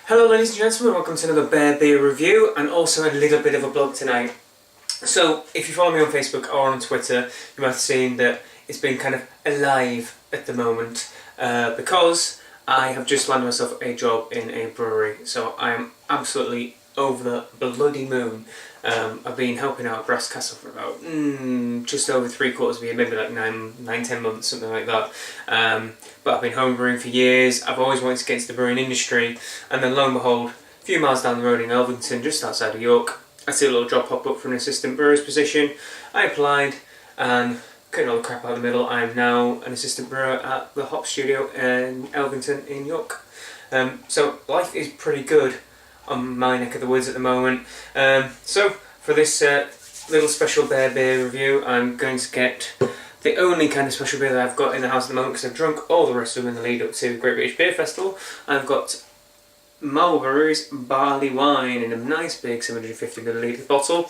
Hello ladies and gentlemen, welcome to another Bear Beer review and also a little bit of a blog tonight. So if you follow me on Facebook or on Twitter, you might have seen that it's been kind of alive at the moment because I have just landed myself a job in a brewery. So I am absolutely over the bloody moon. I've been helping out Castle for about just over 3/4 of a year, maybe like 9-10 months, something like that. But I've been home brewing for years. I've always wanted to get into the brewing industry, and then lo and behold, a few miles down the road in Elvington, just outside of York, I see a little job pop up for an assistant brewer's position. I applied, and cutting all the crap out of the middle, I am now an assistant brewer at the Hop Studio in Elvington in York. So life is pretty good on my neck of the woods at the moment. So for this little special Bear Beer review, I'm going to get the only kind of special beer that I've got in the house at the moment, because I've drunk all the rest of them in the lead up to Great British Beer Festival. I've got Brewery's Barley wine in a nice big 750ml bottle,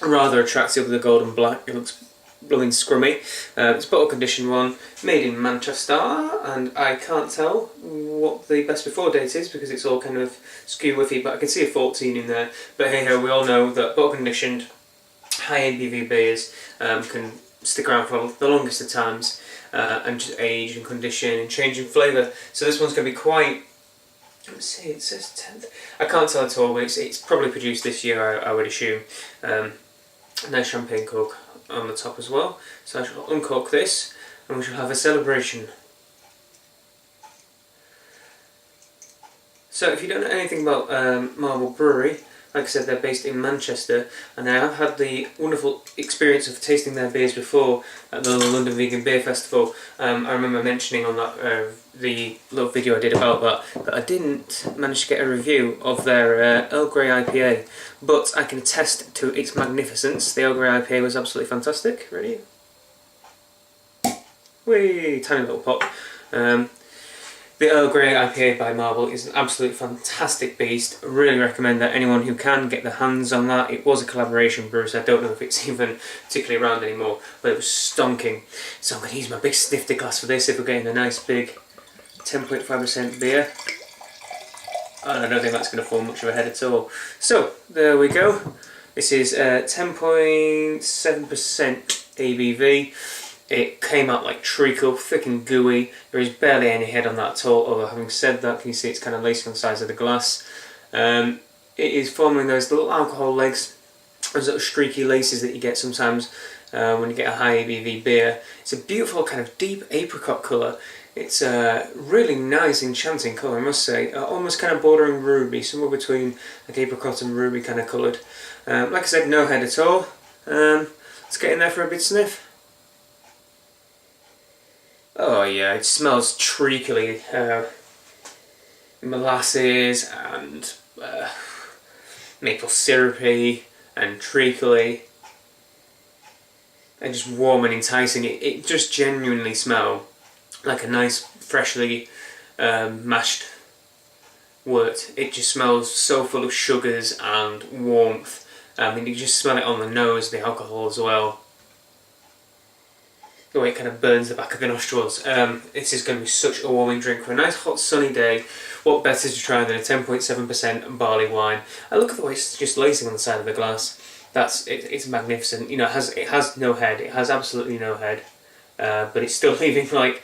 rather attractive with the golden black. It looks blooming scrummy. It's bottle conditioned one, made in Manchester, and I can't tell what the best before date is because it's all kind of skew whiffy, but I can see a 14 in there. But hey ho, we all know that bottle conditioned high ABV beers can stick around for the longest of times and just age and condition and change in flavour. So this one's going to be quite, let's see, it says 10th. I can't tell at all, but it's probably produced this year, I would assume. Nice champagne cork on the top as well. So I shall uncork this and we shall have a celebration. So if you don't know anything about Marble Brewery, like I said, they're based in Manchester, and I have had the wonderful experience of tasting their beers before at the London Vegan Beer Festival. I remember mentioning on that the little video I did about that, but I didn't manage to get a review of their Earl Grey IPA, but I can attest to its magnificence. The Earl Grey IPA was absolutely fantastic. Ready? Whee! Tiny little pop. The Earl Grey IPA by Marble is an absolute fantastic beast. I really recommend that anyone who can get their hands on that. It was a collaboration brew, so I don't know if it's even particularly around anymore, but it was stonking. So I'm going to use my big snifter glass for this if we're getting a nice big 10.5% beer. And I don't think that's going to form much of a head at all. So, there we go. This is 10.7% ABV. It came out like treacle, thick and gooey. There is barely any head on that at all, although having said that, can you see it's kind of lacing on the sides of the glass. It is forming those little alcohol legs, those little streaky laces that you get sometimes when you get a high ABV beer. It's a beautiful kind of deep apricot colour. It's a really nice, enchanting colour, I must say. Almost kind of bordering ruby, somewhere between like apricot and ruby kind of coloured. Like I said, no head at all. Let's get in there for a bit sniff. Oh yeah, it smells treacly. Molasses and maple syrupy and treacly. And just warm and enticing. It just genuinely smells like a nice, freshly mashed wort. It just smells so full of sugars and warmth. I mean, you just smell it on the nose, the alcohol as well. The way it kind of burns the back of the nostrils. This is going to be such a warming drink for a nice hot sunny day. What better to try than a 10.7% barley wine? I look at the way it's just lacing on the side of the glass. It's magnificent. You know, it has no head. It has absolutely no head, but it's still leaving like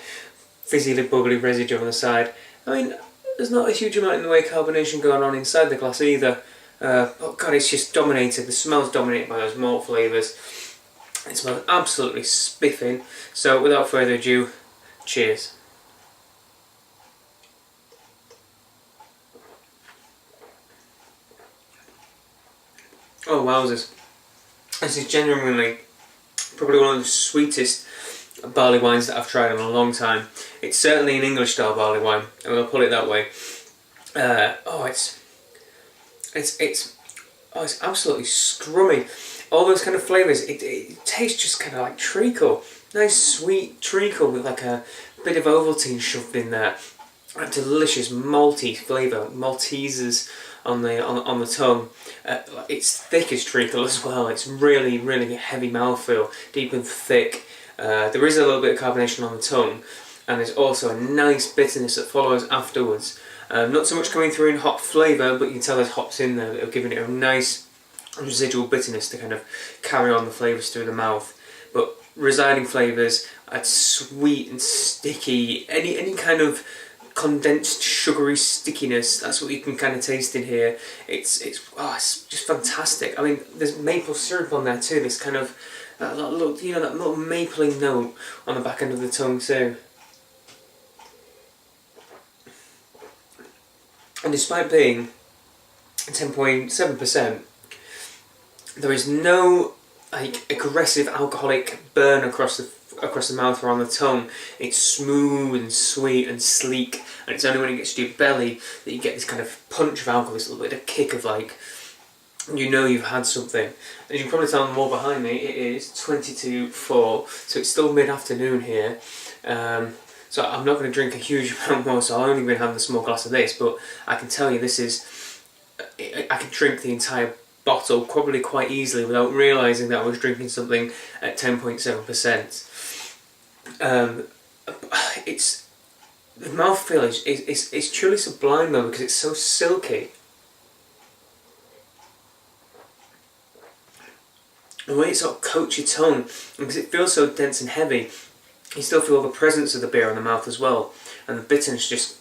fizzy, bubbly residue on the side. I mean, there's not a huge amount in the way of carbonation going on inside the glass either. Oh god, it's just dominated. The smell's dominated by those malt flavours. It smells absolutely spiffing. So without further ado, cheers. Oh wowzers. This is genuinely probably one of the sweetest barley wines that I've tried in a long time. It's certainly an English style barley wine, I'm going to put it that way. It's absolutely scrummy. All those kind of flavours, it tastes just kind of like treacle. Nice sweet treacle with like a bit of Ovaltine shoved in there. A delicious malty flavour, Maltesers on the tongue. It's thick as treacle as well. It's really, really heavy mouthfeel, deep and thick. There is a little bit of carbonation on the tongue, and there's also a nice bitterness that follows afterwards. Not so much coming through in hop flavour, but you can tell there's hops in there that are giving it a nice residual bitterness to kind of carry on the flavours through the mouth. But residing flavours, it's sweet and sticky, any kind of condensed sugary stickiness, that's what you can kind of taste in here. It's just fantastic. I mean, there's maple syrup on there too, this kind of that little mapling note on the back end of the tongue too. And despite being 10.7%, there is no aggressive alcoholic burn across the mouth or on the tongue. It's smooth and sweet and sleek, and it's only when it gets to your belly that you get this kind of punch of alcohol, this little bit of kick of you've had something. As you can probably tell on the wall behind me, it is 22:04, so it's still mid-afternoon here. So I'm not going to drink a huge amount more, so I'll only going to have a small glass of this, but I can tell you I could drink the entire bottle probably quite easily without realising that I was drinking something at 10.7%. The mouthfeel is truly sublime though, because it's so silky. The way it sort of coats your tongue, because it feels so dense and heavy, you still feel the presence of the beer in the mouth as well, and the bitterness just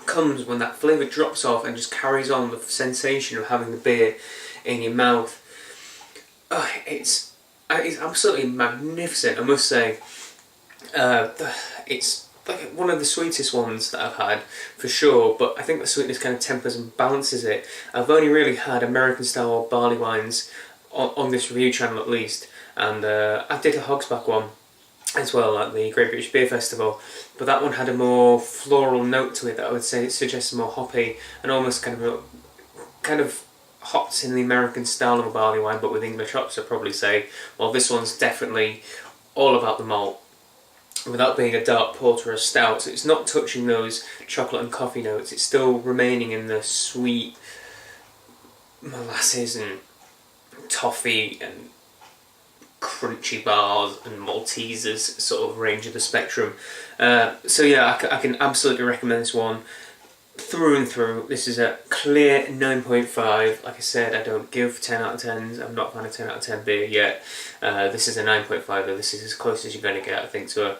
comes when that flavour drops off and just carries on the sensation of having the beer in your mouth. It's absolutely magnificent, I must say. It's like one of the sweetest ones that I've had, for sure, but I think the sweetness kind of tempers and balances it. I've only really had American style barley wines on this review channel at least, and I did a Hogsback one as well at the Great British Beer Festival, but that one had a more floral note to it that I would say it suggests more hoppy and almost kind of hops in the American style of a barley wine, but with English hops, I'd probably say. Well, this one's definitely all about the malt, without being a dark porter or a stout. So it's not touching those chocolate and coffee notes. It's still remaining in the sweet molasses and toffee and crunchy bars and Maltesers sort of range of the spectrum. So yeah, I can absolutely recommend this one through and through. This is a clear 9.5. Like I said, I don't give 10 out of 10s. I'm not a fan of 10 out of 10 beer yet. This is a 9.5 though. This is as close as you're going to get, I think, to a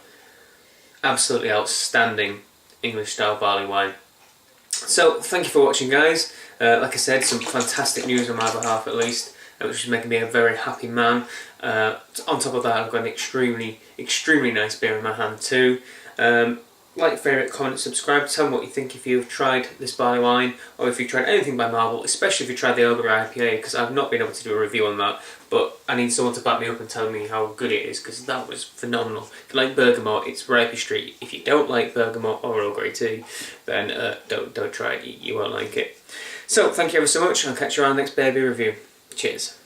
absolutely outstanding English style barley wine. So thank you for watching, guys. Like I said, some fantastic news on my behalf at least, which is making me a very happy man. On top of that, I've got an extremely nice beer in my hand too. Like, favourite, comment, subscribe. Tell me what you think if you've tried this barley wine, or if you've tried anything by Marble, especially if you tried the Ogre IPA, because I've not been able to do a review on that, but I need someone to back me up and tell me how good it is, because that was phenomenal. If you like bergamot, it's right up your street. If you don't like bergamot or Earl Grey tea, then don't try it, you won't like it. So, thank you ever so much, I'll catch you around the next beer review. Cheers.